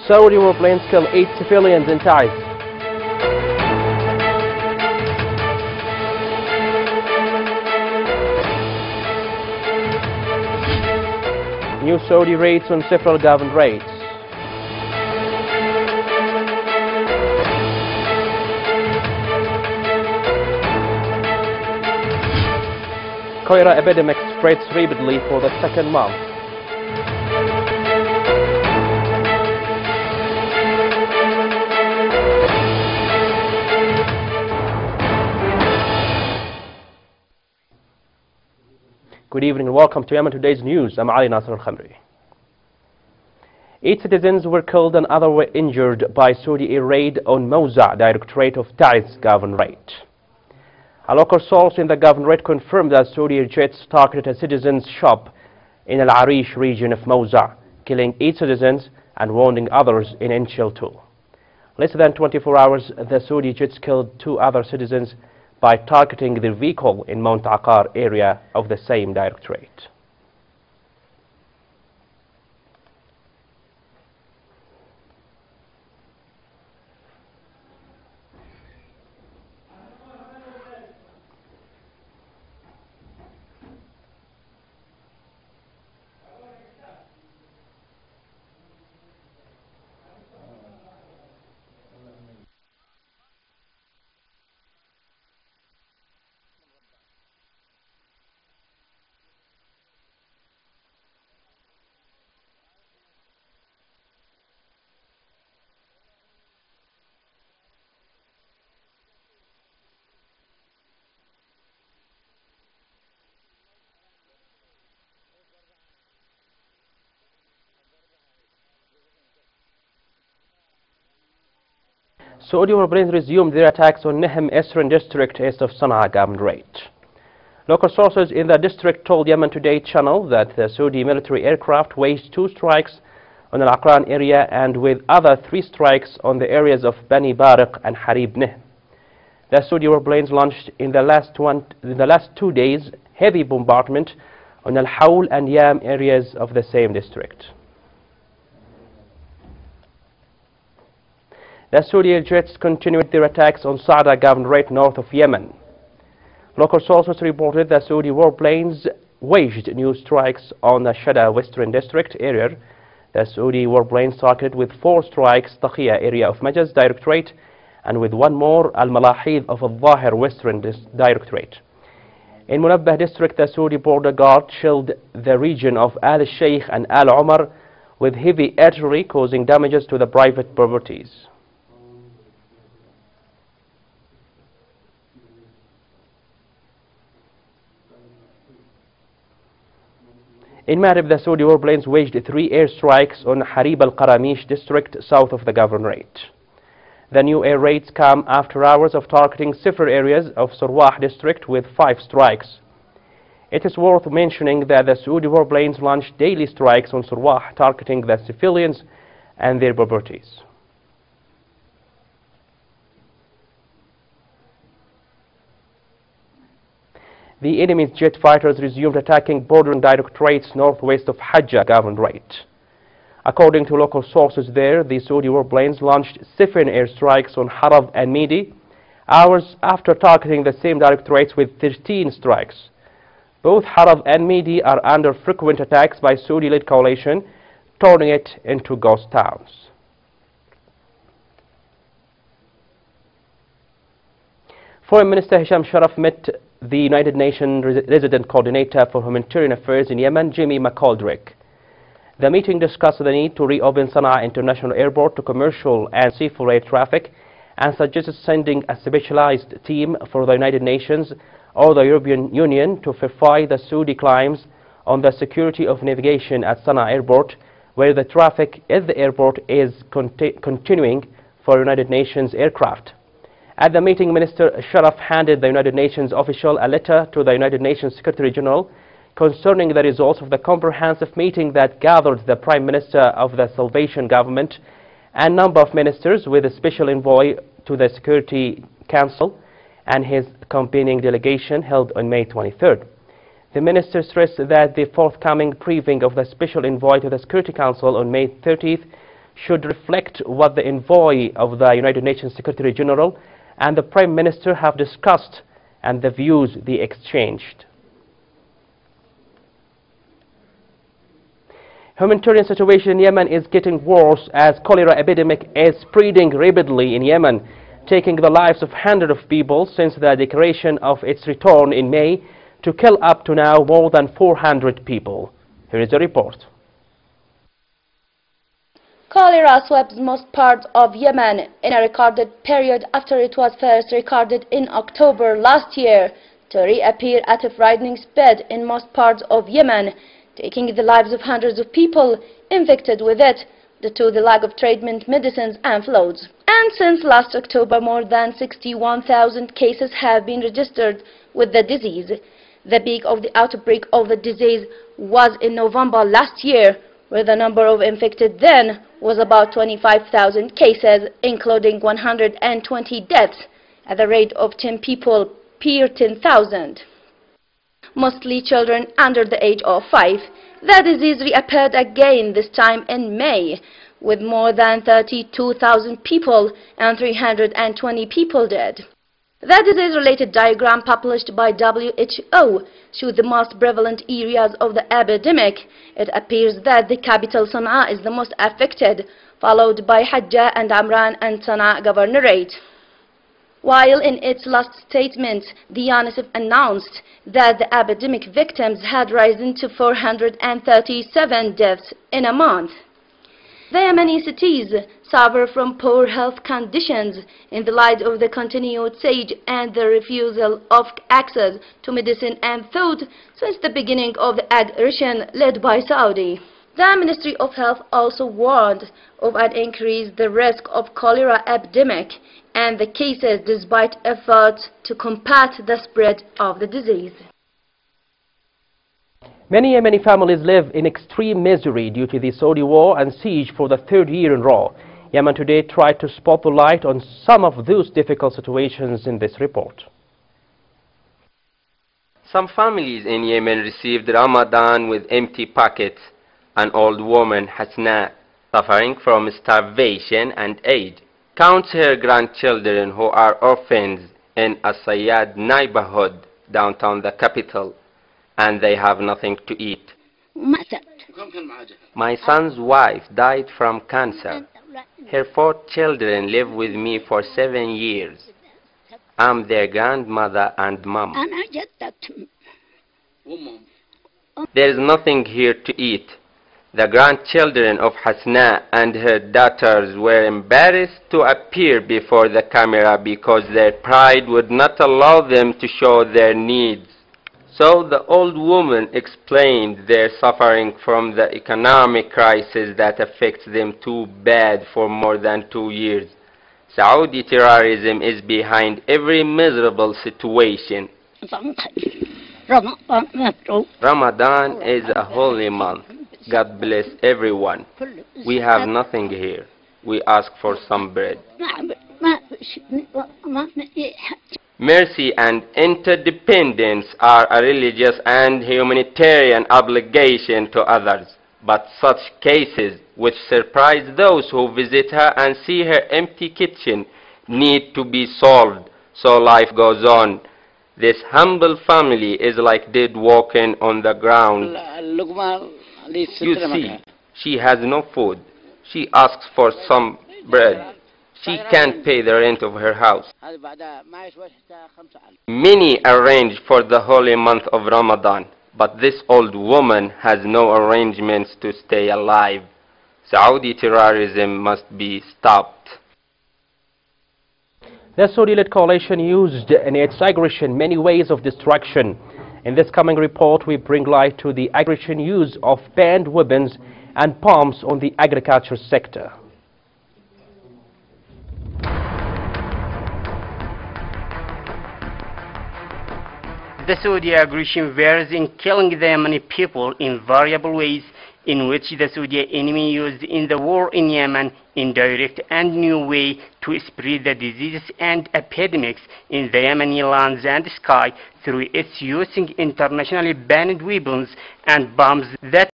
Saudi warplanes kill 8 civilians in Taiz. New Saudi raids on several government raids. Cholera epidemic spreads rapidly for the second month. Good evening and welcome to Yemen Today's News. I'm Ali Nasser al-Khamri. 8 citizens were killed and others were injured by Saudi air raid on Mawza' Directorate of Taiz Governorate. A local source in the Governorate confirmed that Saudi air jets targeted a citizen's shop in Al Arish region of Mawza', killing 8 citizens and wounding others in Inchil too. Less than 24 hours, the Saudi jets killed 2 other citizens by targeting their vehicle in Mount Aqar area of the same directorate. Saudi warplanes resumed their attacks on Nehem Eastern District east of Sana'a Governorate. Local sources in the district told Yemen Today channel that the Saudi military aircraft waged 2 strikes on the Al-Aqran area and with other 3 strikes on the areas of Bani Bariq and Harib Nehm. The Saudi warplanes launched in the last 2 days heavy bombardment on Al-Hawl and Yam areas of the same district. The Saudi air jets continued their attacks on Sa'da Governorate north of Yemen. Local sources reported that Saudi warplanes waged new strikes on the Shada Western District area. The Saudi warplanes targeted with 4 strikes Taqiyya area of Majaz Directorate and with 1 more Al-Malahid of Al-Zahir Western Directorate. In Munabbah District, the Saudi border guard shelled the region of Al-Sheikh and Al-Umar with heavy artillery, causing damages to the private properties. In Marib, the Saudi warplanes waged 3 airstrikes on Harib al-Qaramish district south of the governorate. The new air raids come after hours of targeting several areas of Surwah district with 5 strikes. It is worth mentioning that the Saudi warplanes launched daily strikes on Surwah, targeting the civilians and their properties. The enemy's jet fighters resumed attacking bordering directorates northwest of Hajjah Governorate. According to local sources there, the Saudi warplanes launched 7 airstrikes on Harab and Midi, hours after targeting the same directorates with 13 strikes. Both Harab and Midi are under frequent attacks by Saudi-led coalition, turning it into ghost towns. Foreign Minister Hisham Sharaf met the United Nations Resident Coordinator for Humanitarian Affairs in Yemen, Jimmy McGoldrick. The meeting discussed the need to reopen Sana'a International Airport to commercial and seafood air traffic and suggested sending a specialized team for the United Nations or the European Union to verify the Saudi claims on the security of navigation at Sana'a Airport, where the traffic at the airport is continuing for United Nations aircraft. At the meeting, Minister Sharaf handed the United Nations official a letter to the United Nations Secretary General concerning the results of the comprehensive meeting that gathered the Prime Minister of the Salvation Government and a number of ministers with a special envoy to the Security Council and his accompanying delegation held on May 23rd. The minister stressed that the forthcoming briefing of the special envoy to the Security Council on May 30th should reflect what the envoy of the United Nations Secretary General and the Prime Minister have discussed and the views they exchanged. Humanitarian situation in Yemen is getting worse as cholera epidemic is spreading rapidly in Yemen, taking the lives of hundreds of people since the declaration of its return in May to kill up to now more than 400 people. Here is a report. Cholera swept most parts of Yemen in a recorded period after it was first recorded in October last year to reappear at a frightening speed in most parts of Yemen, taking the lives of hundreds of people infected with it due to the lack of treatment, medicines and floods. And since last October, more than 61,000 cases have been registered with the disease. The peak of the outbreak of the disease was in November last year, where the number of infected then was about 25,000 cases, including 120 deaths at the rate of 10 people per 10,000. Mostly children under the age of 5. The disease reappeared again, this time in May, with more than 32,000 people and 320 people dead. The disease-related diagram published by WHO showed the most prevalent areas of the epidemic. It appears that the capital Sana'a is the most affected, followed by Hajjah and Amran and Sana'a Governorate. While in its last statement, the UNICEF announced that the epidemic victims had risen to 437 deaths in a month. The Yemeni cities suffer from poor health conditions in the light of the continued siege and the refusal of access to medicine and food since the beginning of the aggression led by Saudi. The Ministry of Health also warned of an increased risk of cholera epidemic and the cases despite efforts to combat the spread of the disease. Many Yemeni families live in extreme misery due to the Saudi war and siege for the third year in a row. Yemen Today tried to spot the light on some of those difficult situations in this report. Some families in Yemen received Ramadan with empty pockets. An old woman, Hasna, suffering from starvation and age, counts her grandchildren who are orphans in a Sayyad neighborhood downtown the capital, and they have nothing to eat. My son's wife died from cancer. Her 4 children live with me for 7 years. I'm their grandmother and mom. There is nothing here to eat. The grandchildren of Hasna and her daughters were embarrassed to appear before the camera because their pride would not allow them to show their needs. So the old woman explained their suffering from the economic crisis that affects them too bad for more than 2 years. Saudi terrorism is behind every miserable situation. Ramadan is a holy month. God bless everyone. We have nothing here. We ask for some bread. Mercy and interdependence are a religious and humanitarian obligation to others, but such cases which surprise those who visit her and see her empty kitchen need to be solved so life goes on. This humble family is like dead walking on the ground. You see, she has no food. She asks for some bread. She can't pay the rent of her house. Many arrange for the holy month of Ramadan, but this old woman has no arrangements to stay alive. Saudi terrorism must be stopped. The Saudi-led coalition used in its aggression many ways of destruction. In this coming report, we bring light to the aggression use of banned weapons and bombs on the agriculture sector. The Saudi aggression varies in killing the Yemeni people in variable ways, in which the Saudi enemy used in the war in Yemen indirect and new way to spread the diseases and epidemics in the Yemeni lands and sky through its using internationally banned weapons and bombs that